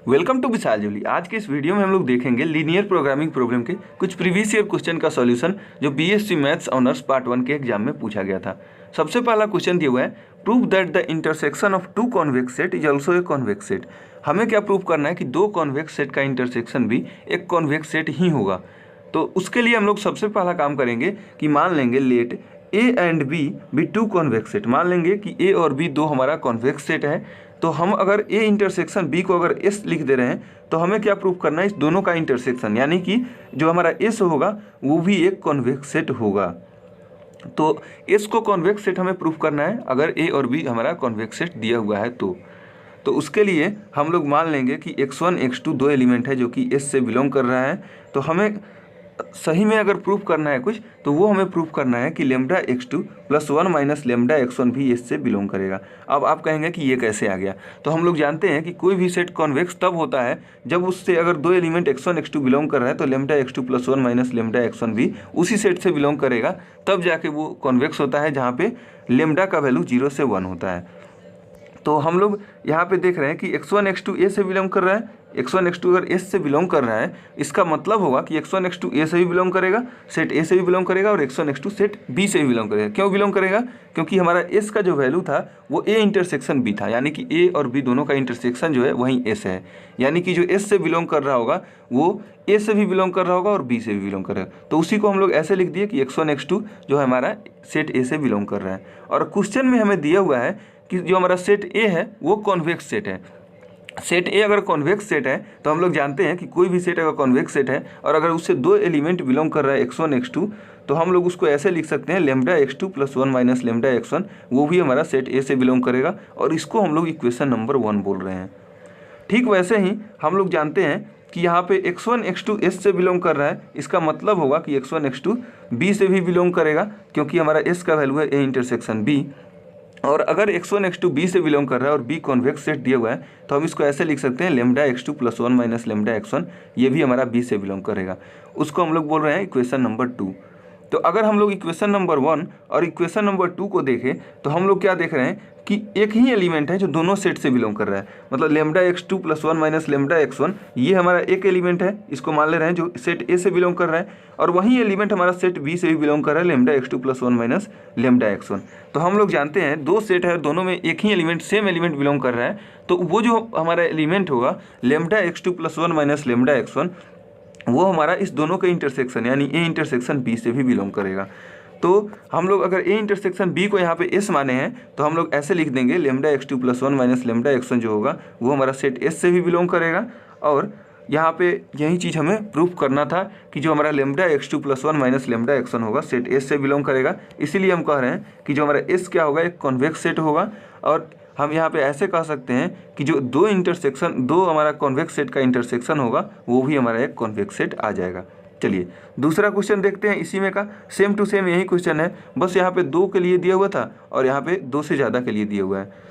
Welcome to विशाल जोली। आज के इस वीडियो में हम लोग देखेंगे लीनियर प्रोग्रामिंग प्रॉब्लम के कुछ प्रीवियस ईयर क्वेश्चन का सॉल्यूशन जो बीएससी मैथ्स ऑनर्स पार्ट 1 के एग्जाम में पूछा गया था। सबसे पहला क्वेश्चन दिया हुआ है, prove that the intersection of two convex set is also a convex set. हमें क्या प्रूव करना है कि दो कॉन्वेक्स सेट का इंटरसेक्शन भी एक कॉन्वेक्स सेट ही होगा। तो उसके लिए हम लोग सबसे पहला काम करेंगे कि मान लेंगे let A and B two convex set. मान लेंगे कि ए और बी दो हमारा कॉन्वेक्स सेट है। तो हम अगर ए इंटरसेक्शन बी को अगर एस लिख दे रहे हैं तो हमें क्या प्रूव करना है, इस दोनों का इंटरसेक्शन, यानी कि जो हमारा एस होगा वो भी एक कॉन्वेक्स सेट होगा। तो एस को कॉन्वेक्स सेट हमें प्रूव करना है अगर ए और बी हमारा कॉन्वेक्स सेट दिया हुआ है तो उसके लिए हम लोग मान लेंगे कि x1 x2 दो एलिमेंट है जो कि एस से बिलोंग कर रहा है। तो हमें सही में अगर प्रूफ करना है कुछ तो वो हमें प्रूफ करना है कि lambda x2 plus 1 minus lambda x1 भी एस से बिलोंग करेगा। अब आप कहेंगे कि ये कैसे आ गया। तो हम लोग जानते हैं कि कोई भी सेट कॉन्वेक्स तब होता है जब उससे अगर दो एलिमेंट x1 x2 बिलोंग कर रहा है तो lambda x2 plus 1 minus lambda x1 भी उसी सेट से बिलोंग करेगा, तब जाके वो कॉन्वेक्स होता है जहाँ पे लेमडा का वैल्यू 0 से 1 होता है। तो हम लोग यहाँ पे देख रहे हैं कि x1 x2 ए से बिलोंग कर रहा है, x1 x2 अगर एस से बिलोंग कर रहा है इसका मतलब होगा कि x1 x2 ए से भी बिलोंग करेगा, सेट ए से भी बिलोंग करेगा और x1 x2 सेट बी से भी बिलोंग करेगा। क्यों बिलोंग करेगा? क्योंकि हमारा एस का जो वैल्यू था वो ए इंटरसेक्शन बी था, यानी कि ए और बी दोनों का इंटरसेक्शन जो है वहीं एस है। यानी कि जो एस से बिलोंग कर रहा होगा वो ए से भी बिलोंग कर रहा होगा और बी से भी बिलोंग करेगा। तो उसी को हम लोग ऐसे लिख दिए कि x1 x2 जो है हमारा सेट ए से बिलोंग कर रहा है। और क्वेश्चन में हमें दिया हुआ है कि जो हमारा सेट ए है वो कॉन्वेक्स सेट है। सेट ए अगर कॉन्वेक्स सेट है तो हम लोग जानते हैं कि कोई भी सेट अगर कॉन्वेक्स सेट है और अगर उससे दो एलिमेंट बिलोंग कर रहा है x1 x2 तो हम लोग उसको ऐसे लिख सकते हैं lambda x2 plus 1 minus lambda x1 वो भी हमारा सेट ए से बिलोंग करेगा और इसको हम लोग इक्वेशन नंबर 1 बोल रहे हैं। ठीक वैसे ही हम लोग जानते हैं कि यहाँ पे x1 x2 एस से बिलोंग कर रहा है, इसका मतलब होगा कि x1 x2 बी से भी बिलोंग करेगा क्योंकि हमारा एस का वैल्यू है ए इंटरसेक्शन बी। और अगर x1 x2 बी से बिलोंग कर रहा है और बी कॉन्वेक्स सेट दिया हुआ है तो हम इसको ऐसे लिख सकते हैं lambda x2 plus 1 minus lambda x1 ये भी हमारा बी से बिलोंग करेगा। उसको हम लोग बोल रहे हैं इक्वेशन नंबर 2। तो अगर हम लोग इक्वेशन नंबर 1 और इक्वेशन नंबर 2 को देखें तो हम लोग क्या देख रहे हैं कि एक ही एलिमेंट है जो दोनों सेट से बिलोंग कर रहा है। मतलब lambda x2 plus 1 minus lambda x1 ये हमारा एक एलिमेंट है, इसको मान ले रहे हैं जो सेट ए से बिलोंग कर रहा है, और वही एलिमेंट हमारा सेट बी से भी बिलोंग कर रहा है lambda x2 plus 1 minus lambda x1। तो हम लोग जानते हैं दो सेट है, दोनों में एक ही एलिमेंट सेम एलिमेंट बिलोंग कर रहा है, तो वो जो हमारा एलिमेंट होगा lambda x2 plus 1 minus lambda x1 वो हमारा इस दोनों का इंटरसेक्शन यानी ए इंटरसेक्शन बी से भी बिलोंग करेगा। तो हम लोग अगर ए इंटरसेक्शन बी को यहाँ पे एस माने हैं तो हम लोग ऐसे लिख देंगे lambda x2 plus 1 minus lambda x1 जो होगा वो हमारा सेट एस से भी बिलोंग करेगा। और यहाँ पे यही चीज़ हमें प्रूफ करना था कि जो हमारा lambda x2 plus 1 minus lambda x1 होगा सेट एस से बिलोंग करेगा। इसीलिए हम कह रहे हैं कि जो हमारा एस क्या होगा एक कॉन्वेक्स सेट होगा। और हम यहाँ पे ऐसे कह सकते हैं कि जो दो हमारा कॉन्वेक्स सेट का इंटरसेक्शन होगा वो भी हमारा एक कॉन्वेक्स सेट आ जाएगा। चलिए दूसरा क्वेश्चन देखते हैं इसी में का, सेम टू सेम यही क्वेश्चन है, बस यहाँ पे 2 के लिए दिया हुआ था और यहाँ पे 2 से ज़्यादा के लिए दिया हुआ है।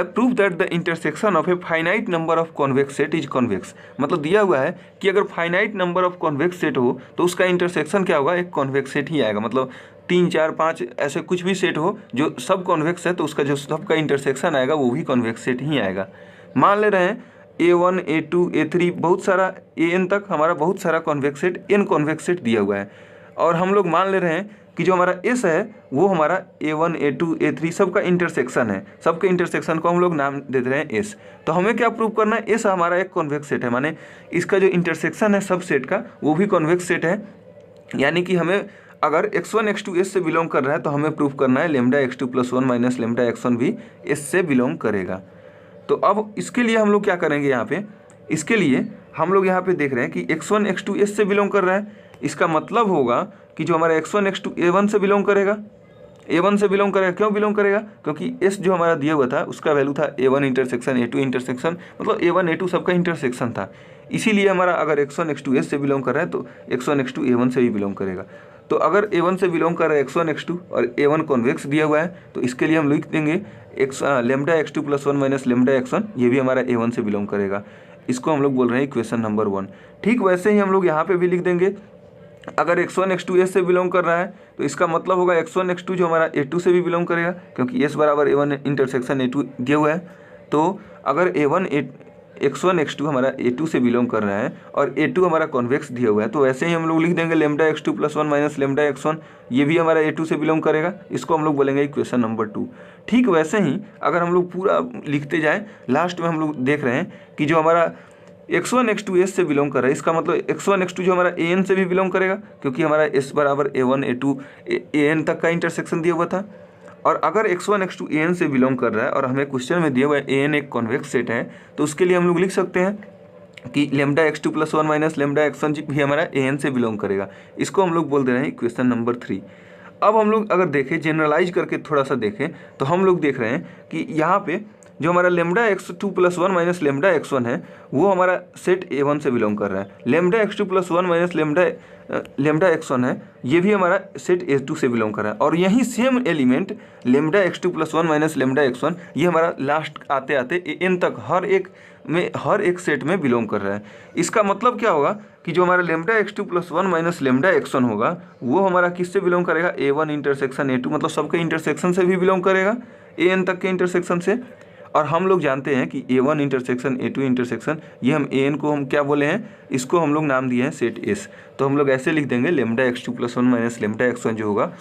Prove that the intersection of a finite number of convex set is convex. मतलब दिया हुआ है कि अगर finite number of convex set हो तो उसका इंटरसेक्शन क्या होगा, एक कॉन्वेक्स सेट ही आएगा। मतलब 3 4 5 ऐसे कुछ भी सेट हो जो सब कॉन्वेक्स है तो उसका जो सबका इंटरसेक्शन आएगा वो भी कॉन्वेक्स सेट ही आएगा। मान ले रहे हैं A1 A2 A3 बहुत सारा AN तक हमारा बहुत सारा convex set n convex set दिया हुआ है, और हम लोग मान ले रहे हैं कि जो हमारा S है वो हमारा A1 A2 A3 सबका इंटरसेक्शन है। सबके इंटरसेक्शन को हम लोग नाम दे रहे हैं S। तो हमें क्या प्रूव करना है, S हमारा एक कॉन्वेक्स सेट है, माने इसका जो इंटरसेक्शन है सब सेट का वो भी कॉन्वेक्स सेट है। यानी कि हमें अगर x1 x2 S से बिलोंग कर रहा है तो हमें प्रूव करना है lambda x2 plus 1 minus lambda x1 भी S से बिलोंग करेगा। तो अब इसके लिए हम लोग क्या करेंगे, यहाँ पे इसके लिए हम लोग यहाँ पे देख रहे हैं कि x1 x2 S से बिलोंग कर रहा है, इसका मतलब होगा कि जो हमारा x1 x2 A1 से बिलोंग करेगा, A1 से बिलोंग करेगा। क्यों बिलोंग करेगा? क्योंकि S जो हमारा दिया हुआ था उसका वैल्यू था A1 इंटरसेक्शन A2 इंटरसेक्शन, मतलब A1 A2 सबका इंटरसेक्शन था। इसीलिए हमारा अगर x1 x2 S से बिलोंग कर रहा है तो x1 x2 A1 से भी बिलोंग करेगा। तो अगर A1 से बिलोंग कर रहा है x1 x2 और A1 कॉन्वेक्स दिया हुआ है तो इसके लिए हम लिख देंगे lambda x2 plus 1 minus lambda x1 ये भी हमारा A1 से बिलोंग करेगा। इसको हम लोग बोल रहे हैं इक्वेशन नंबर 1। ठीक वैसे ही हम लोग यहाँ पे भी लिख देंगे अगर x1 x2 S से बिलोंग कर रहा है तो इसका मतलब होगा x1 x2 जो हमारा A2 से भी बिलोंग करेगा क्योंकि S बराबर A1 इंटरसेक्शन A2 दिया हुआ है। तो अगर x1 x2 हमारा a2 से बिलोंग कर रहा है और a2 हमारा कॉन्वेक्स दिया हुआ है, तो वैसे ही हम लोग लिख देंगे lambda x2 + 1 minus lambda x1, ये भी हमारा a2 से बिलोंग करेगा, इसको हम लोग बोलेंगे इक्वेशन नंबर 2। ठीक वैसे ही अगर हम लोग पूरा लिखते जाएँ, लास्ट में हम लोग देख रहे हैं कि जो हमारा x1 x2 s से बिलोंग कर रहा है, इसका मतलब x1 x2 जो हमारा an से भी बिलोंग करेगा, क्योंकि हमारा s बराबर a1 a2 an तक का इंटरसेक्शन दिया हुआ था। और अगर x1 x2 an से बिलोंग कर रहा है और हमें क्वेश्चन में दिया हुआ है an एक कॉन्वेक्स सेट है, तो उसके लिए हम लोग लिख सकते हैं कि lambda x2 + 1 minus lambda x1 भी हमारा an से बिलोंग करेगा, इसको हम लोग बोल दे रहे हैं इक्वेशन नंबर 3। अब हम लोग अगर देखें, जनरलाइज करके थोड़ा सा देखें, तो हम लोग देख रहे हैं कि यहाँ पे जो हमारा lambda x2 + 1 minus lambda x1 है, वो हमारा सेट a1 से बिलोंग कर रहा है। Lambda x2 + 1 minus lambda x1 है, ये भी हमारा सेट a2 से बिलोंग कर रहा है। और यही same element lambda x2 + 1 minus lambda x1, ये हमारा लास्ट आते आते n तक हर एक सेट में बिलोंग कर रहा है। इसका मतलब क्या होगा कि जो हमारा lambda x2 + 1 minus lambda x1 होगा, वो हमारा किससे बिलोंग करेगा, a1 इंटरसेक्शन a2, मतलब सबके इंटरसेक्शन से भी बिलोंग करेगा, an तक के इंटरसेक्शन से। और हम लोग जानते हैं कि a1 इंटरसेक्शन a2 इंटरसेक्शन, ये हम an को हम क्या बोले हैं, इसको हम लोग नाम दिए हैं सेट s। तो हम लोग ऐसे लिख देंगे lambda x2 + 1 minus lambda x1 जो होगा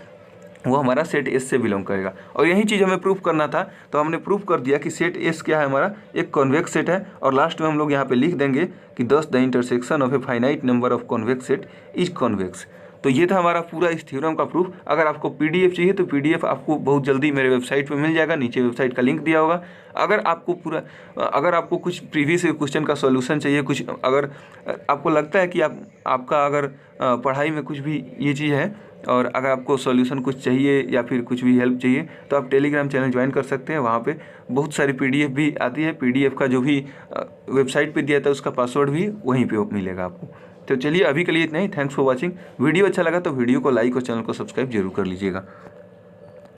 वो हमारा सेट s से बिलोंग करेगा। और यही चीज़ हमें प्रूफ करना था, तो हमने प्रूफ कर दिया कि सेट s क्या है, हमारा एक कॉन्वेक्स सेट है। और लास्ट में हम लोग यहाँ पे लिख देंगे कि दस the intersection of a finite number of convex set is convex. तो ये था हमारा पूरा इस थ्योरम का प्रूफ। अगर आपको पीडीएफ चाहिए तो पीडीएफ आपको बहुत जल्दी मेरे वेबसाइट पे मिल जाएगा, नीचे वेबसाइट का लिंक दिया होगा। अगर आपको कुछ प्रीवियस क्वेश्चन का सॉल्यूशन चाहिए, कुछ अगर आपको लगता है कि आपका अगर पढ़ाई में कुछ भी ये चीज़ है और अगर आपको सॉल्यूशन कुछ चाहिए या फिर कुछ भी हेल्प चाहिए, तो आप टेलीग्राम चैनल ज्वाइन कर सकते हैं। वहाँ पे बहुत सारी पीडीएफ भी आती है, पीडीएफ का जो भी वेबसाइट पे दिया था उसका पासवर्ड भी वहीं पे मिलेगा आपको। तो चलिए अभी के लिए इतना ही। Thanks for watching. वीडियो अच्छा लगा तो वीडियो को लाइक और चैनल को सब्सक्राइब जरूर कर लीजिएगा।